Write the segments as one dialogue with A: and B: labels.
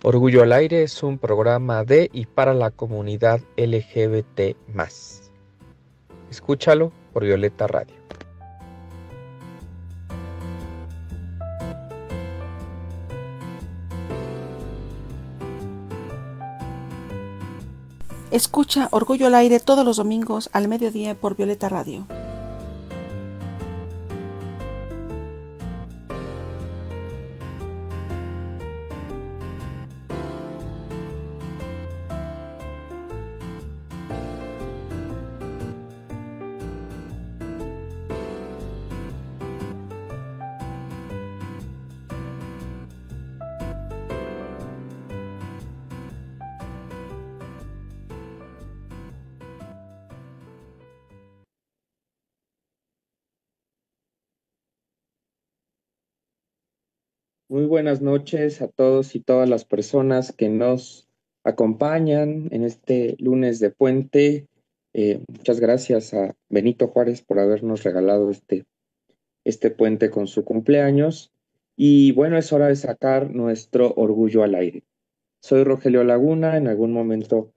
A: Orgullo al Aire es un programa de y para la comunidad LGBT+. Escúchalo por Violeta Radio.
B: Escucha Orgullo al Aire todos los domingos al mediodía por Violeta Radio.
A: Muy buenas noches a todos y todas las personas que nos acompañan en este lunes de puente. Muchas gracias a Benito Juárez por habernos regalado este puente con su cumpleaños. Y bueno, es hora de sacar nuestro orgullo al aire. Soy Rogelio Laguna, en algún momento,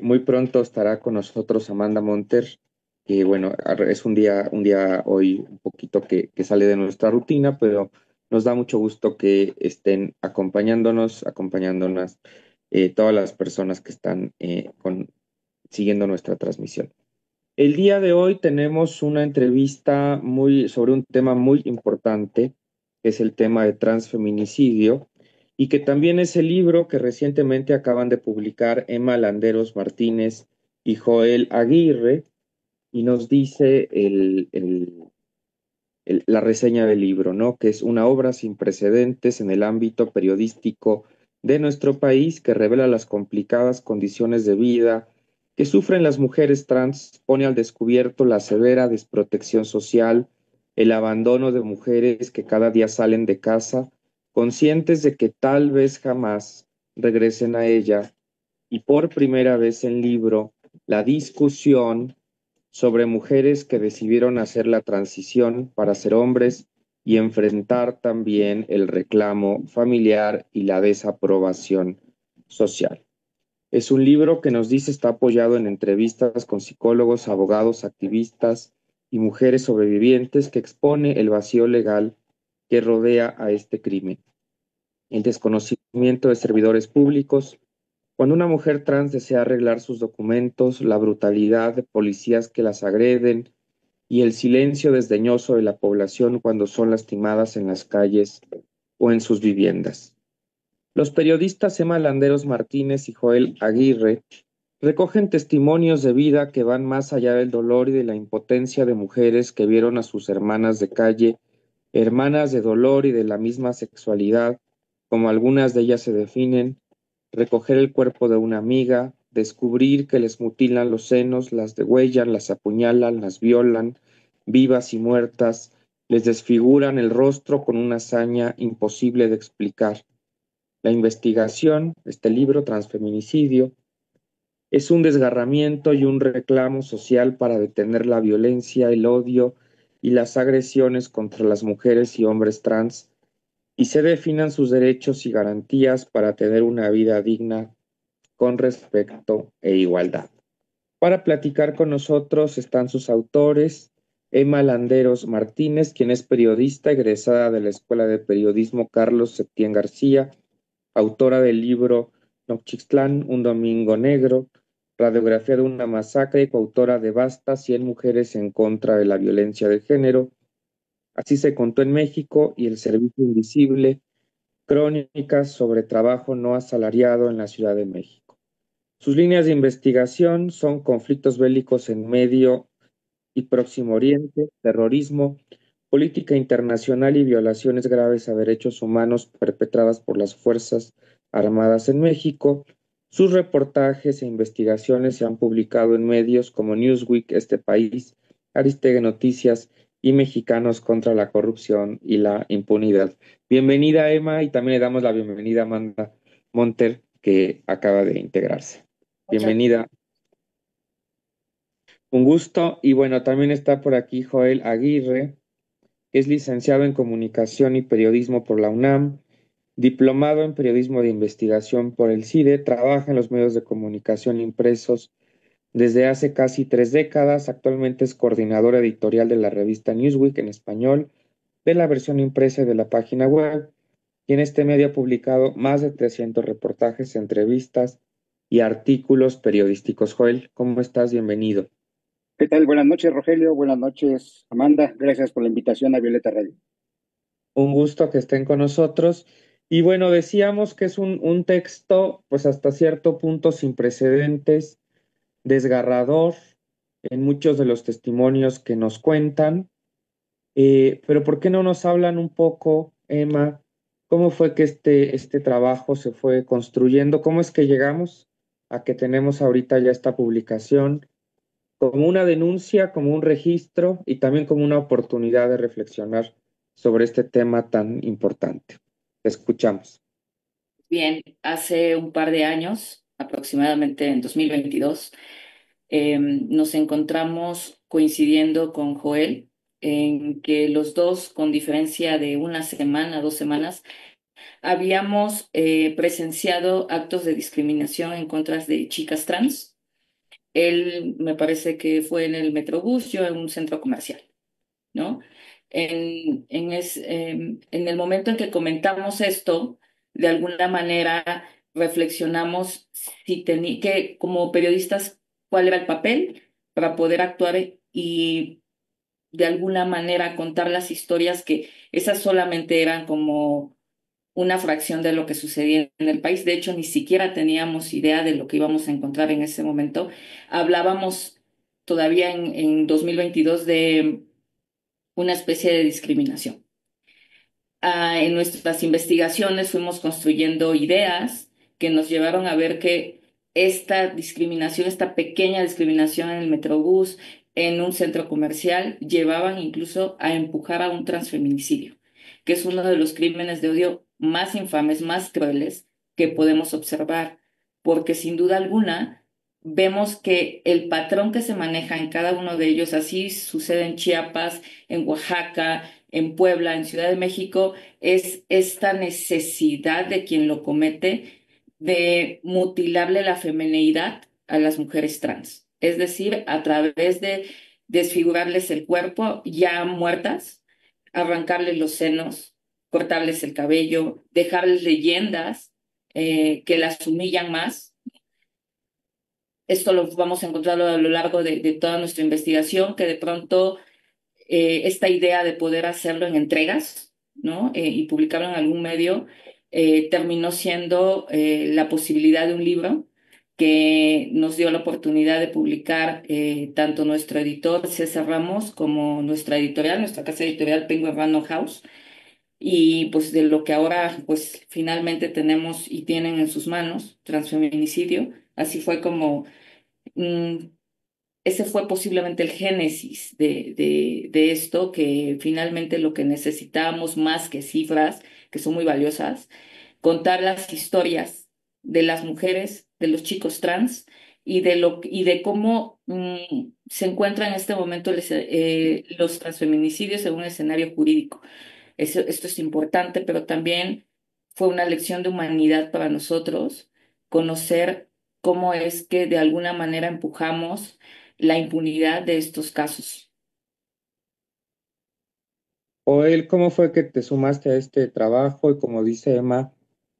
A: muy pronto estará con nosotros Amanda Monter, que bueno, es un día hoy un poquito que sale de nuestra rutina, pero nos da mucho gusto que estén acompañándonos todas las personas que están siguiendo nuestra transmisión. El día de hoy tenemos una entrevista sobre un tema muy importante, que es el tema de transfeminicidio, y que también es el libro que recientemente acaban de publicar Emma Landeros Martínez y Joel Aguirre, y nos dice la reseña del libro, ¿no? Que es una obra sin precedentes en el ámbito periodístico de nuestro país que revela las complicadas condiciones de vida que sufren las mujeres trans, pone al descubierto la severa desprotección social, el abandono de mujeres que cada día salen de casa, conscientes de que tal vez jamás regresen a ella, y por primera vez en libro, la discusión sobre mujeres que decidieron hacer la transición para ser hombres y enfrentar también el reclamo familiar y la desaprobación social. Es un libro que nos dice está apoyado en entrevistas con psicólogos, abogados, activistas y mujeres sobrevivientes que expone el vacío legal que rodea a este crimen, el desconocimiento de servidores públicos, cuando una mujer trans desea arreglar sus documentos, la brutalidad de policías que las agreden y el silencio desdeñoso de la población cuando son lastimadas en las calles o en sus viviendas. Los periodistas Emma Landeros Martínez y Joel Aguirre recogen testimonios de vida que van más allá del dolor y de la impotencia de mujeres que vieron a sus hermanas de calle, hermanas de dolor y de la misma sexualidad, como algunas de ellas se definen, recoger el cuerpo de una amiga, descubrir que les mutilan los senos, las degüellan, las apuñalan, las violan, vivas y muertas, les desfiguran el rostro con una hazaña imposible de explicar. La investigación, este libro, Transfeminicidio, es un desgarramiento y un reclamo social para detener la violencia, el odio y las agresiones contra las mujeres y hombres trans y se definan sus derechos y garantías para tener una vida digna con respeto e igualdad. Para platicar con nosotros están sus autores, Emma Landeros Martínez, quien es periodista egresada de la Escuela de Periodismo Carlos Septién García, autora del libro Nochixtlán, un domingo negro, radiografía de una masacre y coautora de Basta, 100 mujeres en contra de la violencia de género. Así se contó en México y El servicio invisible, crónicas sobre trabajo no asalariado en la Ciudad de México. Sus líneas de investigación son conflictos bélicos en Medio y Próximo Oriente, terrorismo, política internacional y violaciones graves a derechos humanos perpetradas por las Fuerzas Armadas en México. Sus reportajes e investigaciones se han publicado en medios como Newsweek, Este País, Aristegui Noticias y Mexicanos contra la Corrupción y la Impunidad. Bienvenida, Emma, y también le damos la bienvenida a Amanda Monter, que acaba de integrarse. Bienvenida. Un gusto. Y bueno, también está por aquí Joel Aguirre, que es licenciado en Comunicación y Periodismo por la UNAM diplomado en periodismo de investigación por el CIDE, trabaja en los medios de comunicación impresos desde hace casi 3 décadas. Actualmente es coordinador editorial de la revista Newsweek en español, de la versión impresa y de la página web, y en este medio ha publicado más de 300 reportajes, entrevistas y artículos periodísticos. Joel, ¿cómo estás? Bienvenido.
C: ¿Qué tal? Buenas noches, Rogelio. Buenas noches, Amanda. Gracias por la invitación a Violeta Radio.
A: Un gusto que estén con nosotros. Y bueno, decíamos que es un texto, pues hasta cierto punto sin precedentes, desgarrador en muchos de los testimonios que nos cuentan. Pero ¿por qué no nos hablan un poco, Emma, cómo fue que este trabajo se fue construyendo? ¿Cómo es que llegamos a que tenemos ahorita ya esta publicación como una denuncia, como un registro y también como una oportunidad de reflexionar sobre este tema tan importante? Te escuchamos.
D: Bien, hace un par de años, aproximadamente en 2022, nos encontramos coincidiendo con Joel en que los dos, con diferencia de una semana, 2 semanas, habíamos presenciado actos de discriminación en contra de chicas trans. Él me parece que fue en el Metrobús, yo en un centro comercial, ¿no? En el momento en que comentamos esto, de alguna manera reflexionamos que como periodistas cuál era el papel para poder actuar y de alguna manera contar las historias que esas solamente eran como una fracción de lo que sucedía en el país. De hecho, ni siquiera teníamos idea de lo que íbamos a encontrar en ese momento. Hablábamos todavía en 2022 de una especie de discriminación. En nuestras investigaciones fuimos construyendo ideas que nos llevaron a ver que esta discriminación, esta pequeña discriminación en el Metrobús, en un centro comercial, llevaban incluso a empujar a un transfeminicidio, que es uno de los crímenes de odio más infames, más crueles que podemos observar, porque sin duda alguna vemos que el patrón que se maneja en cada uno de ellos, así sucede en Chiapas, en Oaxaca, en Puebla, en Ciudad de México, es esta necesidad de quien lo comete de mutilarle la femineidad a las mujeres trans. Es decir, a través de desfigurarles el cuerpo ya muertas, arrancarles los senos, cortarles el cabello, dejarles leyendas que las humillan más. Esto lo vamos a encontrar a lo largo de toda nuestra investigación, que de pronto esta idea de poder hacerlo en entregas, ¿no? Y publicarlo en algún medio, terminó siendo la posibilidad de un libro que nos dio la oportunidad de publicar tanto nuestro editor César Ramos como nuestra editorial, nuestra casa editorial Penguin Random House, y pues de lo que ahora pues finalmente tenemos y tienen en sus manos, Transfeminicidio. Así fue como mm, ese fue posiblemente el génesis de esto, que finalmente lo que necesitábamos más que cifras, que son muy valiosas, contar las historias de las mujeres, de los chicos trans y de cómo se encuentran en este momento los transfeminicidios en un escenario jurídico. Esto es importante, pero también fue una lección de humanidad para nosotros conocer cómo es que de alguna manera empujamos la impunidad de estos casos.
A: Joel, ¿cómo fue que te sumaste a este trabajo? Y como dice Emma,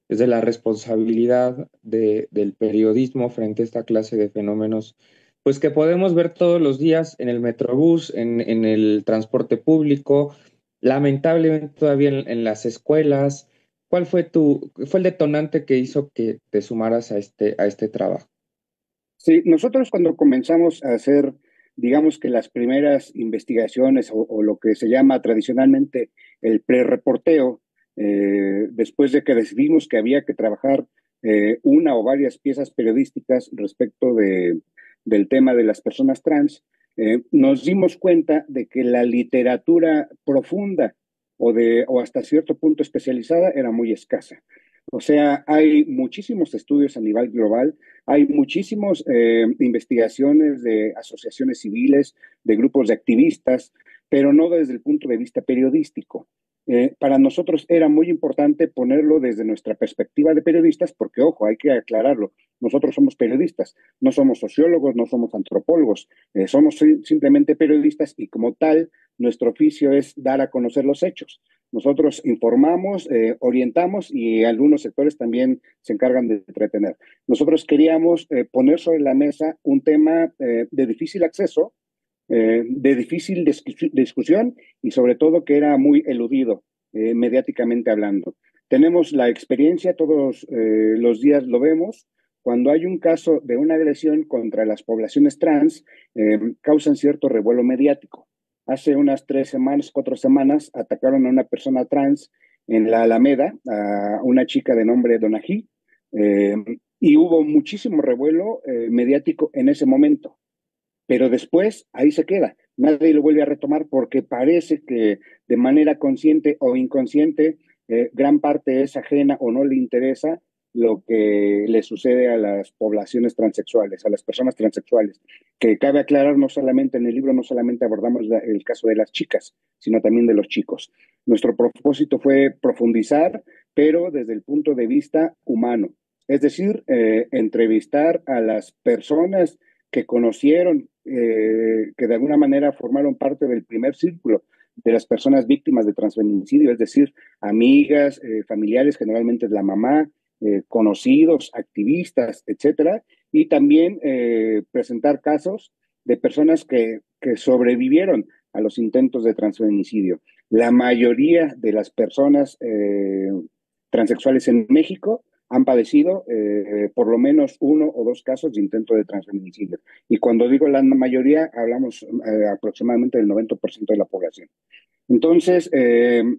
A: es de la responsabilidad del periodismo frente a esta clase de fenómenos, pues que podemos ver todos los días en el Metrobús, en el transporte público, lamentablemente todavía en las escuelas. ¿Cuál fue fue el detonante que hizo que te sumaras a este trabajo?
C: Sí, nosotros cuando comenzamos a hacer, digamos que las primeras investigaciones o lo que se llama tradicionalmente el pre-reporteo, después de que decidimos que había que trabajar una o varias piezas periodísticas respecto del tema de las personas trans, nos dimos cuenta de que la literatura profunda o hasta cierto punto especializada era muy escasa. O sea, hay muchísimos estudios a nivel global, hay muchísimas investigaciones de asociaciones civiles, de grupos de activistas, pero no desde el punto de vista periodístico. para nosotros era muy importante ponerlo desde nuestra perspectiva de periodistas, porque, ojo, hay que aclararlo, nosotros somos periodistas, no somos sociólogos, no somos antropólogos, somos simplemente periodistas y como tal, nuestro oficio es dar a conocer los hechos. Nosotros informamos, orientamos y algunos sectores también se encargan de entretener. Nosotros queríamos poner sobre la mesa un tema de difícil acceso, de difícil discusión y sobre todo que era muy eludido mediáticamente hablando. Tenemos la experiencia, todos los días lo vemos, cuando hay un caso de una agresión contra las poblaciones trans, causan cierto revuelo mediático. Hace unas 3 semanas, 4 semanas, atacaron a una persona trans en la Alameda, a una chica de nombre Donají, y hubo muchísimo revuelo mediático en ese momento. Pero después ahí se queda, nadie lo vuelve a retomar porque parece que de manera consciente o inconsciente gran parte es ajena o no le interesa lo que le sucede a las poblaciones transexuales, a las personas transexuales, que cabe aclarar no solamente en el libro, no solamente abordamos el caso de las chicas, sino también de los chicos. Nuestro propósito fue profundizar, pero desde el punto de vista humano, es decir, entrevistar a las personas que conocieron, que de alguna manera formaron parte del primer círculo de las personas víctimas de transfeminicidio, es decir, amigas, familiares, generalmente es la mamá, conocidos, activistas, etcétera, y también presentar casos de personas que sobrevivieron a los intentos de transfeminicidio. La mayoría de las personas transexuales en México han padecido por lo menos 1 o 2 casos de intento de transfeminicidio. Y cuando digo la mayoría, hablamos aproximadamente del 90% de la población. Entonces,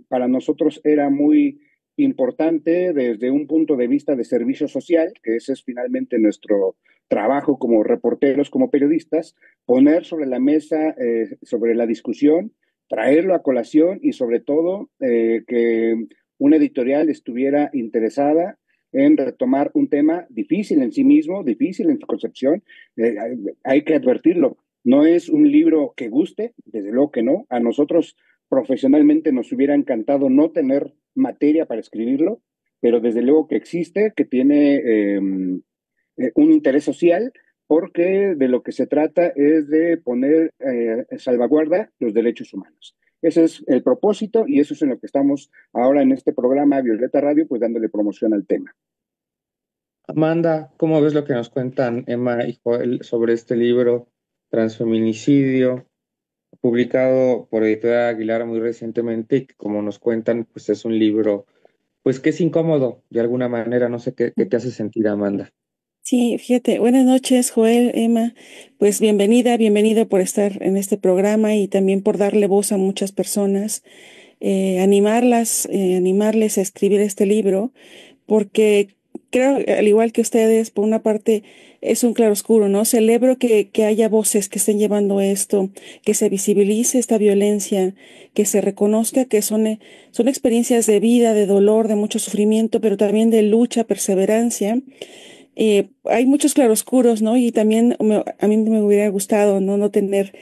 C: para nosotros era muy importante desde un punto de vista de servicio social, que ese es finalmente nuestro trabajo como reporteros, como periodistas, poner sobre la mesa, sobre la discusión, traerlo a colación y sobre todo que una editorial estuviera interesada en retomar un tema difícil en sí mismo, difícil en su concepción. Hay que advertirlo, no es un libro que guste, desde luego que no. A nosotros profesionalmente nos hubiera encantado no tener materia para escribirlo, pero desde luego que existe, que tiene un interés social, porque de lo que se trata es de poner salvaguarda los derechos humanos. Ese es el propósito y eso es en lo que estamos ahora en este programa Violeta Radio, pues dándole promoción al tema.
A: Amanda, ¿cómo ves lo que nos cuentan Emma y Joel sobre este libro, Transfeminicidio, publicado por Editorial Aguilar muy recientemente y que como nos cuentan, pues es un libro, pues que es incómodo de alguna manera, no sé qué te hace sentir, Amanda?
B: Sí, fíjate, buenas noches, Joel, Emma. Pues bienvenido por estar en este programa y también por darle voz a muchas personas, animarles a escribir este libro, porque creo, al igual que ustedes, por una parte es un claroscuro, ¿no? Celebro que haya voces que estén llevando esto, que se visibilice esta violencia, que se reconozca que son experiencias de vida, de dolor, de mucho sufrimiento, pero también de lucha, perseverancia. Hay muchos claroscuros, ¿no? Y también a mí me hubiera gustado, ¿no? No tener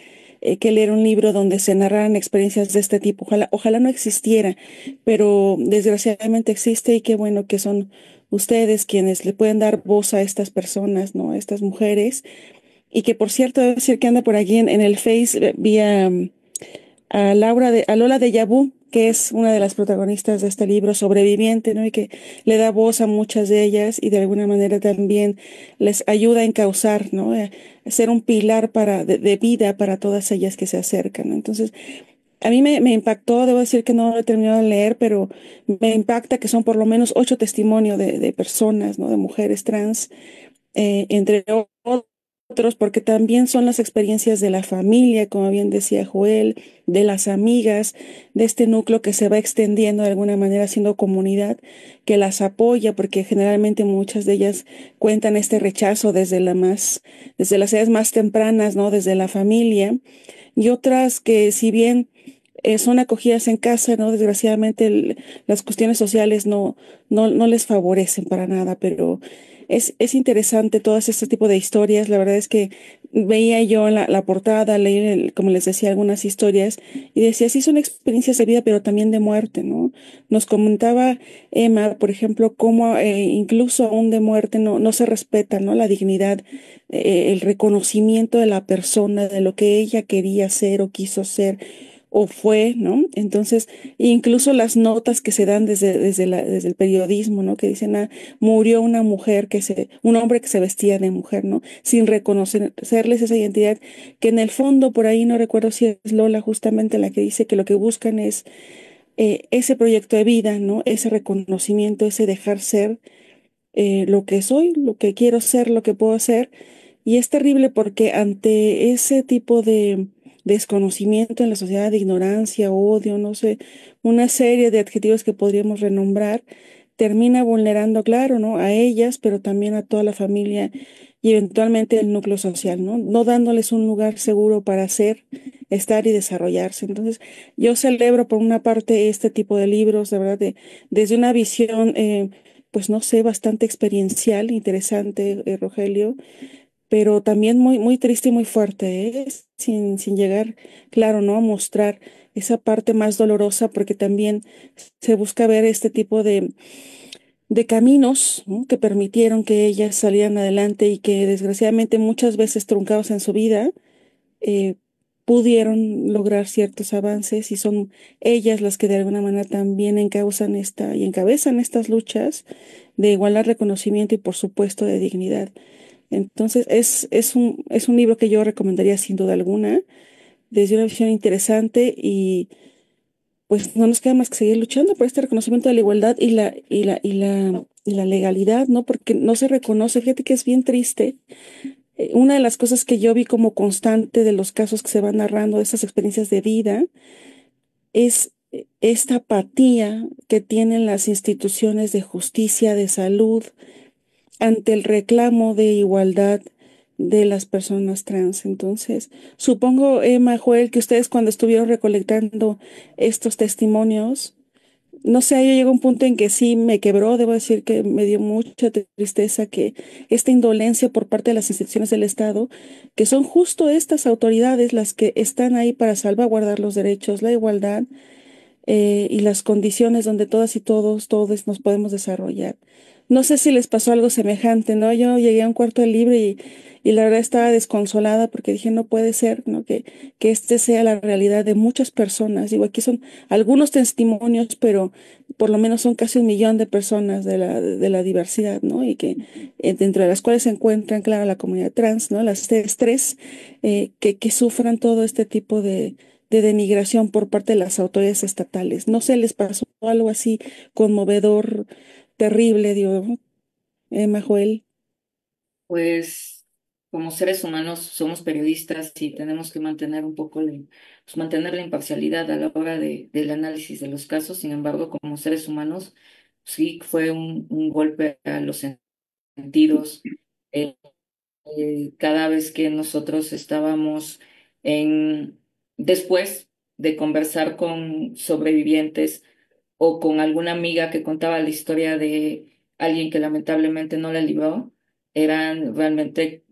B: que leer un libro donde se narraran experiencias de este tipo. Ojalá no existiera, pero desgraciadamente existe y qué bueno que son ustedes quienes le pueden dar voz a estas personas, ¿no? A estas mujeres. Y que por cierto, debo decir que anda por allí en el Face, vía a Lola de Yabú, que es una de las protagonistas de este libro, sobreviviente, ¿no? Y que le da voz a muchas de ellas y de alguna manera también les ayuda a encauzar, ¿no? A ser un pilar de vida para todas ellas que se acercan, ¿no? Entonces, a mí me impactó, debo decir que no lo he terminado de leer, pero me impacta que son por lo menos 8 testimonios de personas, ¿no? De mujeres trans, entre otros, porque también son las experiencias de la familia, como bien decía Joel, de las amigas, de este núcleo que se va extendiendo de alguna manera, haciendo comunidad, que las apoya, porque generalmente muchas de ellas cuentan este rechazo desde las edades más tempranas, ¿no? Desde la familia, y otras que si bien son acogidas en casa, ¿no? Desgraciadamente las cuestiones sociales no les favorecen para nada, pero es interesante todo este tipo de historias. La verdad es que veía yo la portada, leí, como les decía, algunas historias y decía, sí, son experiencias de vida, pero también de muerte, ¿no? Nos comentaba Emma, por ejemplo, cómo incluso aún de muerte no se respeta, ¿no? La dignidad, el reconocimiento de la persona, de lo que ella quería ser o quiso ser o fue, ¿no? Entonces, incluso las notas que se dan desde el periodismo, ¿no? Que dicen, murió una mujer un hombre que se vestía de mujer, ¿no? Sin reconocerles esa identidad, que en el fondo, por ahí no recuerdo si es Lola justamente la que dice que lo que buscan es ese proyecto de vida, ¿no? Ese reconocimiento, ese dejar ser lo que soy, lo que quiero ser, lo que puedo ser. Y es terrible porque ante ese tipo de desconocimiento en la sociedad, de ignorancia, odio, no sé, una serie de adjetivos que podríamos renombrar, termina vulnerando, claro, ¿no? A ellas, pero también a toda la familia y eventualmente el núcleo social, ¿no? No dándoles un lugar seguro para ser, estar y desarrollarse. Entonces, yo celebro por una parte este tipo de libros, de verdad, desde una visión, pues no sé, bastante experiencial, interesante, Rogelio, pero también muy triste y muy fuerte, ¿eh? Sin llegar, claro, ¿no? A mostrar esa parte más dolorosa, porque también se busca ver este tipo de caminos, ¿no? Que permitieron que ellas salieran adelante y que desgraciadamente muchas veces truncados en su vida, eh, pudieron lograr ciertos avances y son ellas las que de alguna manera también encabezan estas luchas de igualdad, reconocimiento y por supuesto de dignidad. Entonces, es un libro que yo recomendaría sin duda alguna, desde una visión interesante y pues no nos queda más que seguir luchando por este reconocimiento de la igualdad y la legalidad, ¿no? Porque no se reconoce, fíjate que es bien triste. Una de las cosas que yo vi como constante de los casos que se van narrando, de estas experiencias de vida, es esta apatía que tienen las instituciones de justicia, de salud, ante el reclamo de igualdad de las personas trans. Entonces, supongo, Emma, Joel, que ustedes cuando estuvieron recolectando estos testimonios, no sé, yo llego a un punto en que sí me quebró, debo decir que me dio mucha tristeza que esta indolencia por parte de las instituciones del Estado, que son justo estas autoridades las que están ahí para salvaguardar los derechos, la igualdad, y las condiciones donde todas y todos nos podemos desarrollar. No sé si les pasó algo semejante, ¿no? Yo llegué a un cuarto del libro y la verdad estaba desconsolada porque dije, no puede ser, ¿no? Que este sea la realidad de muchas personas. Digo, aquí son algunos testimonios, pero por lo menos son casi 1 millón de personas de la diversidad, ¿no? Y que dentro de las cuales se encuentran, claro, la comunidad trans, ¿no? Las tres, que sufran todo este tipo de denigración por parte de las autoridades estatales. No sé, les pasó algo así conmovedor, terrible, digo, Joel.
D: Pues como seres humanos somos periodistas y tenemos que mantener un poco pues, mantener la imparcialidad a la hora del análisis de los casos. Sin embargo, como seres humanos, sí fue un golpe a los sentidos. Eh, Cada vez que nosotros estábamos en, después de conversar con sobrevivientes o con alguna amiga que contaba la historia de alguien que lamentablemente no la libró, eran realmente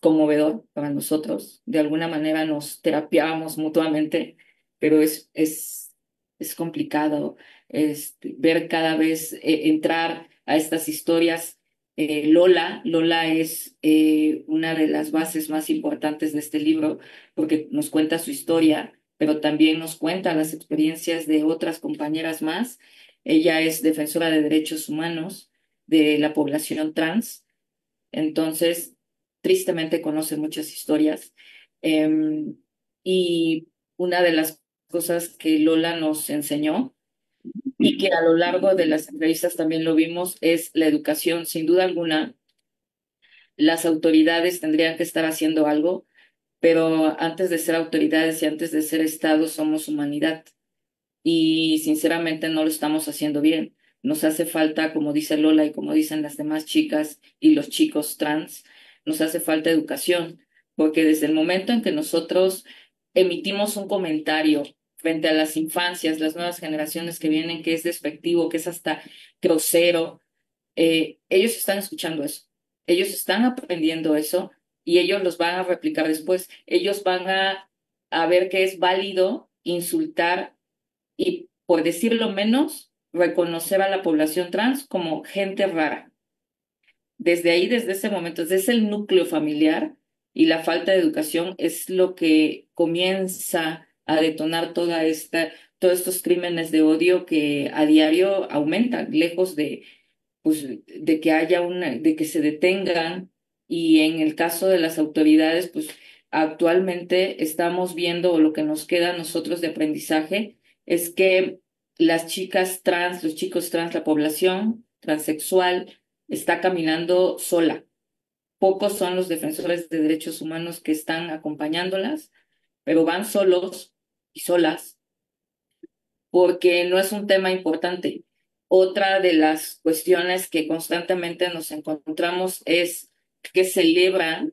D: conmovedor para nosotros. De alguna manera nos terapiábamos mutuamente, pero es complicado ver cada vez entrar a estas historias. Lola es una de las bases más importantes de este libro porque nos cuenta su historia, pero también nos cuenta las experiencias de otras compañeras más. Ella es defensora de derechos humanos de la población trans, entonces tristemente conoce muchas historias. Em, y una de las cosas que Lola nos enseñó y que a lo largo de las entrevistas también lo vimos es la educación. Sin duda alguna, las autoridades tendrían que estar haciendo algo, pero antes de ser autoridades y antes de ser Estado somos humanidad y sinceramente no lo estamos haciendo bien. Nos hace falta, como dice Lola y como dicen las demás chicas y los chicos trans, nos hace falta educación, porque desde el momento en que nosotros emitimos un comentario frente a las infancias, las nuevas generaciones que vienen, que es despectivo, que es hasta grosero, ellos están escuchando eso. Ellos están aprendiendo eso y ellos los van a replicar después. Ellos van a ver que es válido insultar y, por decirlo menos, reconocer a la población trans como gente rara. Desde ahí, desde ese momento, desde el núcleo familiar y la falta de educación es lo que comienza a detonar todos estos crímenes de odio que a diario aumentan, lejos de, pues, de que haya de que se detengan. Y en el caso de las autoridades, pues actualmente estamos viendo, o lo que nos queda a nosotros de aprendizaje, es que las chicas trans, los chicos trans, la población transexual está caminando sola. Pocos son los defensores de derechos humanos que están acompañándolas, pero van solos y solas porque no es un tema importante. Otra de las cuestiones que constantemente nos encontramos es que celebran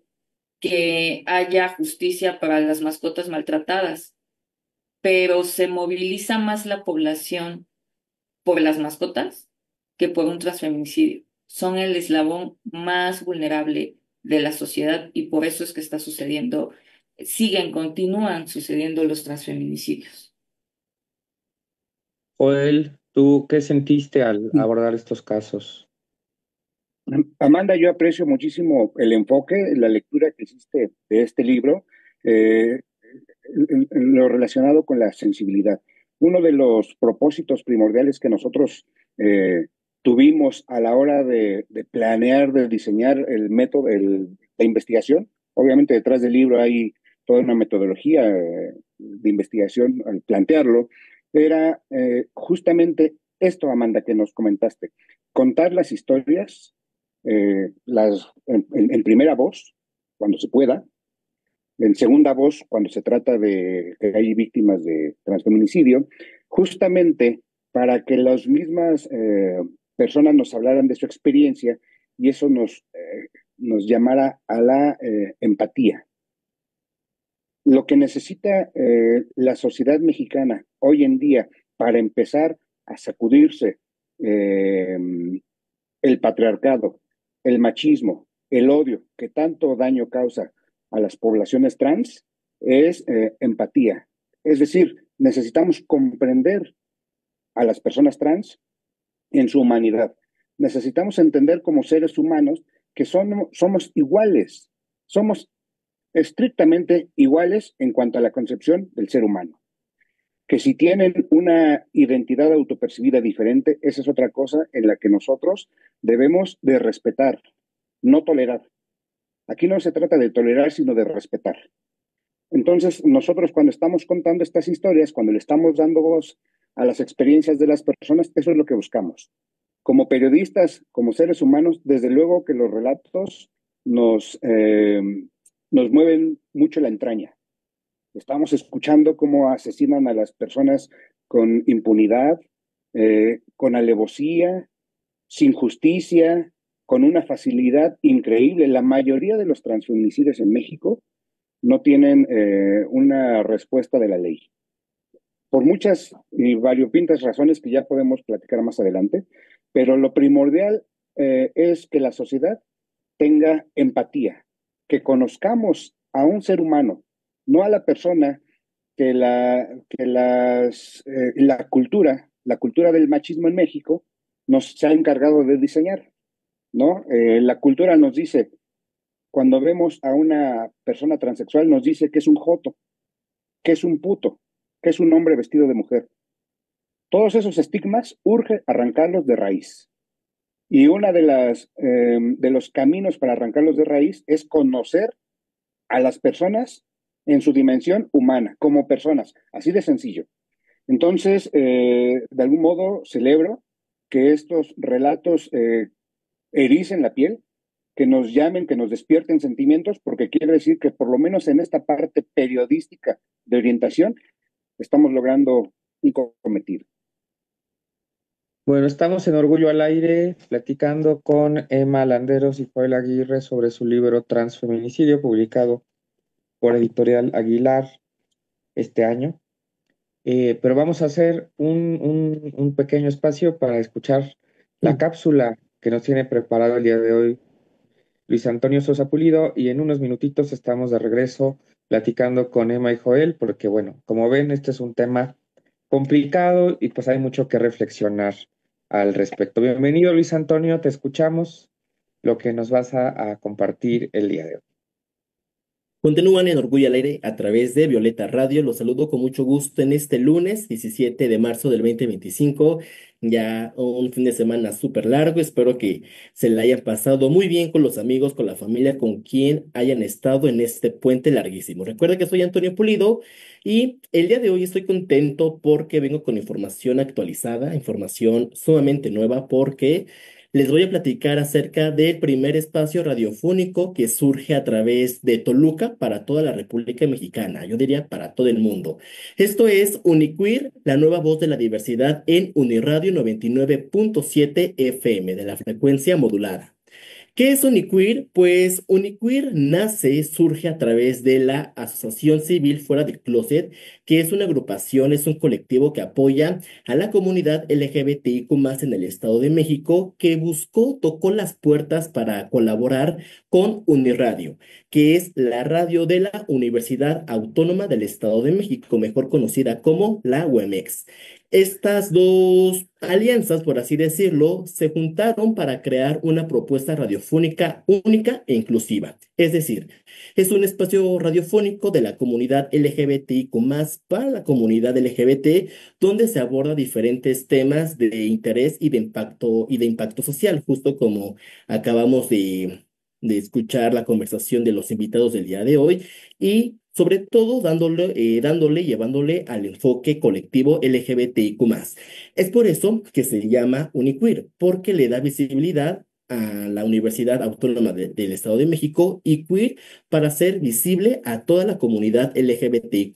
D: que haya justicia para las mascotas maltratadas, pero se moviliza más la población por las mascotas que por un transfeminicidio. Son el eslabón más vulnerable de la sociedad y por eso es que está sucediendo, continúan sucediendo los transfeminicidios.
A: Joel, ¿tú qué sentiste al abordar estos casos?
C: Amanda, yo aprecio muchísimo el enfoque, la lectura que hiciste de este libro, en lo relacionado con la sensibilidad. Uno de los propósitos primordiales que nosotros tuvimos a la hora de planear, de diseñar el método, la investigación, obviamente detrás del libro hay toda una metodología de investigación al plantearlo, era justamente esto, Amanda, que nos comentaste, contar las historias en primera voz, cuando se pueda, en segunda voz, cuando se trata de que hay víctimas de transfeminicidio, justamente para que las mismas personas nos hablaran de su experiencia y eso nos llamara a la empatía. Lo que necesita la sociedad mexicana hoy en día para empezar a sacudirse el patriarcado, el machismo, el odio que tanto daño causa a las poblaciones trans es empatía. Es decir, necesitamos comprender a las personas trans en su humanidad. Necesitamos entender como seres humanos que somos iguales, somos estrictamente iguales en cuanto a la concepción del ser humano. Que si tienen una identidad autopercibida diferente, esa es otra cosa en la que nosotros debemos de respetar, no tolerar. Aquí no se trata de tolerar, sino de respetar. Entonces, nosotros cuando estamos contando estas historias, cuando le estamos dando voz a las experiencias de las personas, eso es lo que buscamos. Como periodistas, como seres humanos, desde luego que los relatos nos mueven mucho la entraña. Estamos escuchando cómo asesinan a las personas con impunidad, con alevosía, sin justicia, con una facilidad increíble. La mayoría de los transfeminicidios en México no tienen una respuesta de la ley. Por muchas y variopintas razones que ya podemos platicar más adelante, pero lo primordial es que la sociedad tenga empatía, que conozcamos a un ser humano, no a la persona la cultura del machismo en México se ha encargado de diseñar, ¿no? La cultura nos dice, cuando vemos a una persona transexual, nos dice que es un joto, que es un puto, que es un hombre vestido de mujer. Todos esos estigmas urge arrancarlos de raíz. Y una de los caminos para arrancarlos de raíz es conocer a las personas en su dimensión humana, como personas, así de sencillo. Entonces, de algún modo, celebro que estos relatos ericen la piel, que nos llamen, que nos despierten sentimientos, porque quiere decir que por lo menos en esta parte periodística de orientación estamos logrando un cometido.
A: Bueno, estamos en Orgullo al Aire platicando con Emma Landeros y Joel Aguirre sobre su libro Transfeminicidio, publicado por Editorial Aguilar este año. Pero vamos a hacer un pequeño espacio para escuchar la cápsula que nos tiene preparado el día de hoy Luis Antonio Sosa Pulido, y en unos minutitos estamos de regreso platicando con Emma y Joel, porque bueno, como ven, este es un tema complicado y pues hay mucho que reflexionar al respecto. Bienvenido, Luis Antonio, te escuchamos lo que nos vas a compartir el día de hoy.
E: Continúan en Orgullo al Aire a través de Violeta Radio. Los saludo con mucho gusto en este lunes 17 de marzo del 2025. Ya un fin de semana súper largo. Espero que se la hayan pasado muy bien con los amigos, con la familia, con quien hayan estado en este puente larguísimo. Recuerda que soy Antonio Pulido y el día de hoy estoy contento porque vengo con información actualizada, información sumamente nueva porque les voy a platicar acerca del primer espacio radiofónico que surge a través de Toluca para toda la República Mexicana, yo diría para todo el mundo. Esto es Uniqueer, la nueva voz de la diversidad en Uniradio 99.7 FM de la frecuencia modulada. ¿Qué es Uniqueer? Pues Uniqueer nace, surge a través de la Asociación Civil Fuera del Closet, que es una agrupación, es un colectivo que apoya a la comunidad LGBTIQ más en el Estado de México, que buscó, tocó las puertas para colaborar con Uniradio, que es la radio de la Universidad Autónoma del Estado de México, mejor conocida como la UEMEX. Estas dos alianzas, por así decirlo, se juntaron para crear una propuesta radiofónica única e inclusiva. Es decir, es un espacio radiofónico de la comunidad LGBTIQ más para la comunidad LGBT, donde se aborda diferentes temas de interés y de impacto social, justo como acabamos de escuchar la conversación de los invitados del día de hoy y sobre todo llevándole al enfoque colectivo LGBTIQ+. Es por eso que se llama Uniqueer, porque le da visibilidad a la Universidad Autónoma del Estado de México y queer para ser visible a toda la comunidad LGBTIQ+.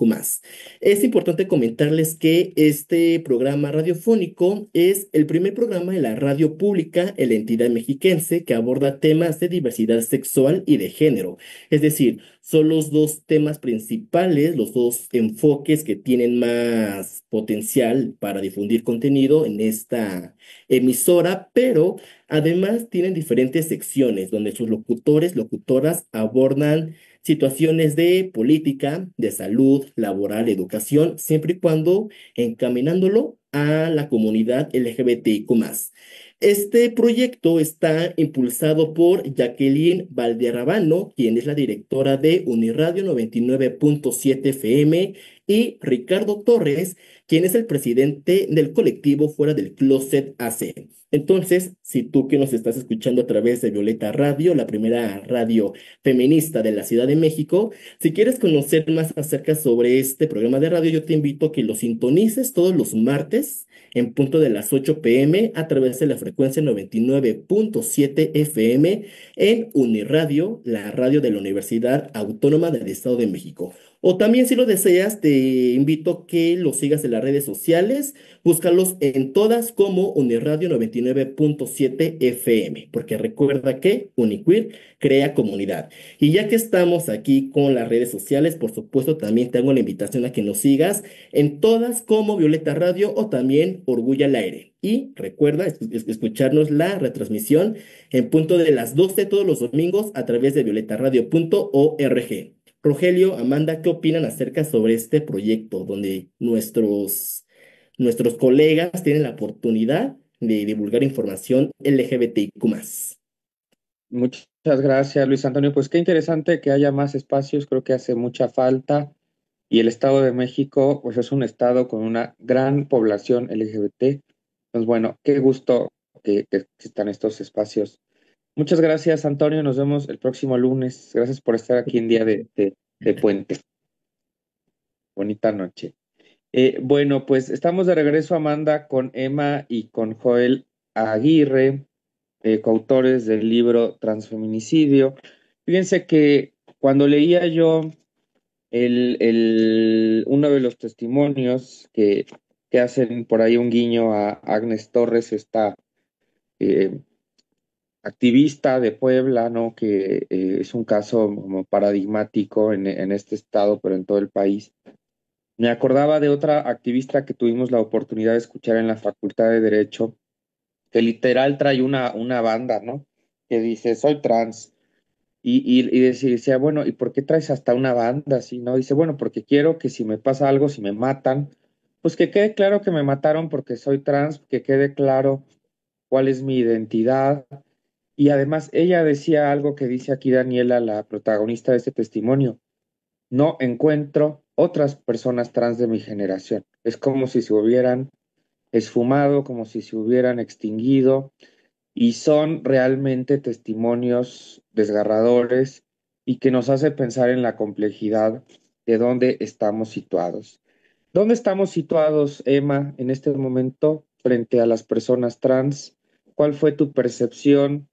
E: Es importante comentarles que este programa radiofónico es el primer programa de la radio pública en la entidad mexiquense que aborda temas de diversidad sexual y de género. Es decir, son los dos temas principales, los dos enfoques que tienen más potencial para difundir contenido en esta emisora, pero además tienen diferentes secciones donde sus locutores, locutoras abordan situaciones de política, de salud, laboral, educación, siempre y cuando encaminándolo a la comunidad LGBTIQ+. Este proyecto está impulsado por Jacqueline Valderrabano, quien es la directora de Uniradio 99.7 FM, y Ricardo Torres, quien es el presidente del colectivo Fuera del Closet AC. Entonces, si tú que nos estás escuchando a través de Violeta Radio, la primera radio feminista de la Ciudad de México, si quieres conocer más acerca sobre este programa de radio, yo te invito a que lo sintonices todos los martes en punto de las 8 p.m. a través de la frecuencia 99.7 FM en Uniradio, la radio de la Universidad Autónoma del Estado de México. O también si lo deseas, te invito a que los sigas en las redes sociales, búscalos en todas como Uniradio 99.7 FM, porque recuerda que Uniqueer crea comunidad. Y ya que estamos aquí con las redes sociales, por supuesto también te hago la invitación a que nos sigas en todas como Violeta Radio o también Orgullo al Aire. Y recuerda escucharnos la retransmisión en punto de las 12 todos los domingos a través de violetaradio.org. Rogelio, Amanda, ¿qué opinan acerca sobre este proyecto donde nuestros colegas tienen la oportunidad de divulgar información LGBTIQ+?
A: Muchas gracias, Luis Antonio. Pues qué interesante que haya más espacios, creo que hace mucha falta. Y el Estado de México, pues es un estado con una gran población LGBT. Entonces, bueno, qué gusto que existan estos espacios. Muchas gracias, Antonio. Nos vemos el próximo lunes. Gracias por estar aquí en día de puente. Bonita noche. Bueno, pues estamos de regreso, Amanda, con Emma y con Joel Aguirre, coautores del libro Transfeminicidio. Fíjense que cuando leía yo uno de los testimonios que hacen por ahí un guiño a Agnes Torres, esta eh, activista de Puebla, ¿no? Que es un caso como paradigmático en este estado, pero en todo el país. Me acordaba de otra activista que tuvimos la oportunidad de escuchar en la Facultad de Derecho, que literal trae una banda, ¿no? Que dice, soy trans, y decía, bueno, ¿y por qué traes hasta una banda así, no? Dice, bueno, porque quiero que si me pasa algo, si me matan, pues que quede claro que me mataron porque soy trans, que quede claro cuál es mi identidad. Y además ella decía algo que dice aquí Daniela, la protagonista de este testimonio: no encuentro otras personas trans de mi generación. Es como si se hubieran esfumado, como si se hubieran extinguido, y son realmente testimonios desgarradores y que nos hace pensar en la complejidad de dónde estamos situados. ¿Dónde estamos situados, Emma, en este momento frente a las personas trans? ¿Cuál fue tu percepción?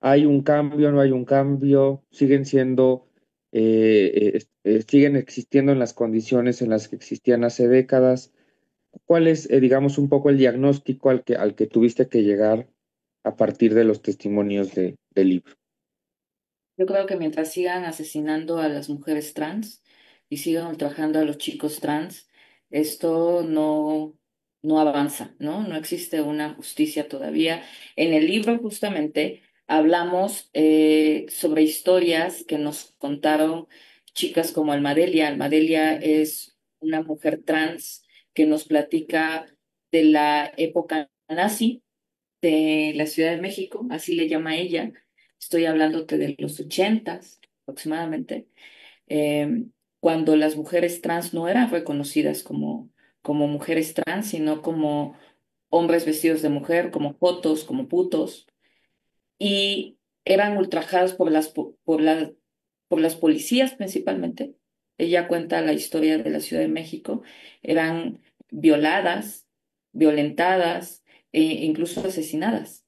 A: ¿Hay un cambio, no hay un cambio? ¿Siguen siendo, siguen existiendo en las condiciones en las que existían hace décadas? ¿Cuál es, digamos, un poco el diagnóstico al que tuviste que llegar a partir de los testimonios del libro?
D: Yo creo que mientras sigan asesinando a las mujeres trans y sigan ultrajando a los chicos trans, esto no avanza, ¿no? No existe una justicia todavía. En el libro justamente hablamos sobre historias que nos contaron chicas como Almadelia. Almadelia es una mujer trans que nos platica de la época nazi de la Ciudad de México, así le llama ella. Estoy hablándote de los 80 aproximadamente, eh, cuando las mujeres trans no eran reconocidas como mujeres trans, sino como hombres vestidos de mujer, como jotos, como putos, y eran ultrajadas por las policías principalmente. Ella cuenta la historia de la Ciudad de México. Eran violadas, violentadas e incluso asesinadas.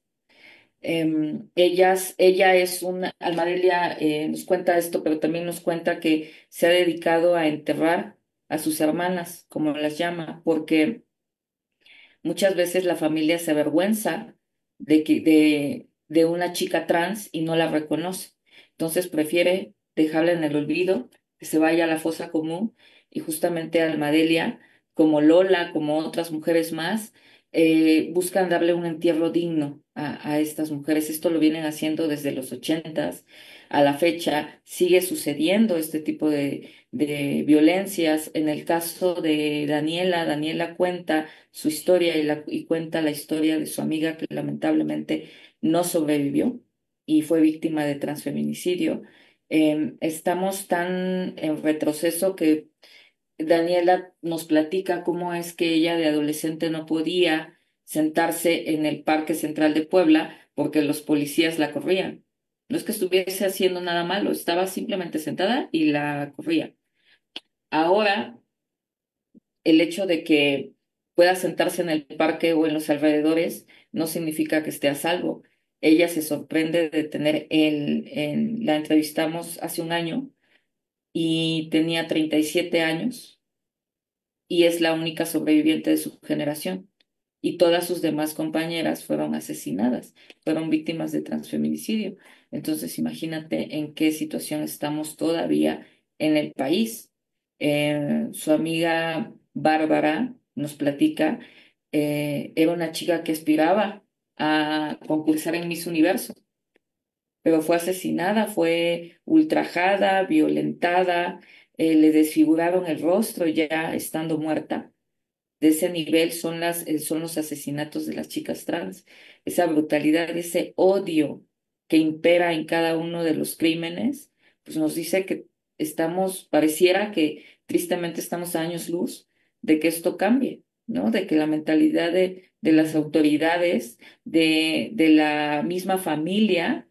D: Ella es una, Almadelia nos cuenta esto, pero también nos cuenta que se ha dedicado a enterrar a sus hermanas, como las llama, porque muchas veces la familia se avergüenza de una chica trans y no la reconoce. Entonces prefiere dejarla en el olvido, que se vaya a la fosa común, y justamente Almadelia, como Lola, como otras mujeres más, buscan darle un entierro digno a estas mujeres. Esto lo vienen haciendo desde los 80 a la fecha. Sigue sucediendo este tipo de violencias. En el caso de Daniela, Daniela cuenta su historia y cuenta la historia de su amiga que lamentablemente no sobrevivió y fue víctima de transfeminicidio. Estamos tan en retroceso que Daniela nos platica cómo es que ella de adolescente no podía sentarse en el Parque Central de Puebla porque los policías la corrían. No es que estuviese haciendo nada malo, estaba simplemente sentada y la corrían. Ahora el hecho de que pueda sentarse en el parque o en los alrededores no significa que esté a salvo. Ella se sorprende de tener la entrevistamos hace un año y tenía 37 años y es la única sobreviviente de su generación. Y todas sus demás compañeras fueron asesinadas, fueron víctimas de transfeminicidio. Entonces, imagínate en qué situación estamos todavía en el país. Su amiga Bárbara nos platica, era una chica que aspiraba a concursar en Miss Universo, pero fue asesinada, fue ultrajada, violentada, le desfiguraron el rostro ya estando muerta. De ese nivel son los asesinatos de las chicas trans, esa brutalidad, ese odio que impera en cada uno de los crímenes, pues nos dice que pareciera que tristemente estamos a años luz de que esto cambie, ¿no? De que la mentalidad de las autoridades, de la misma familia,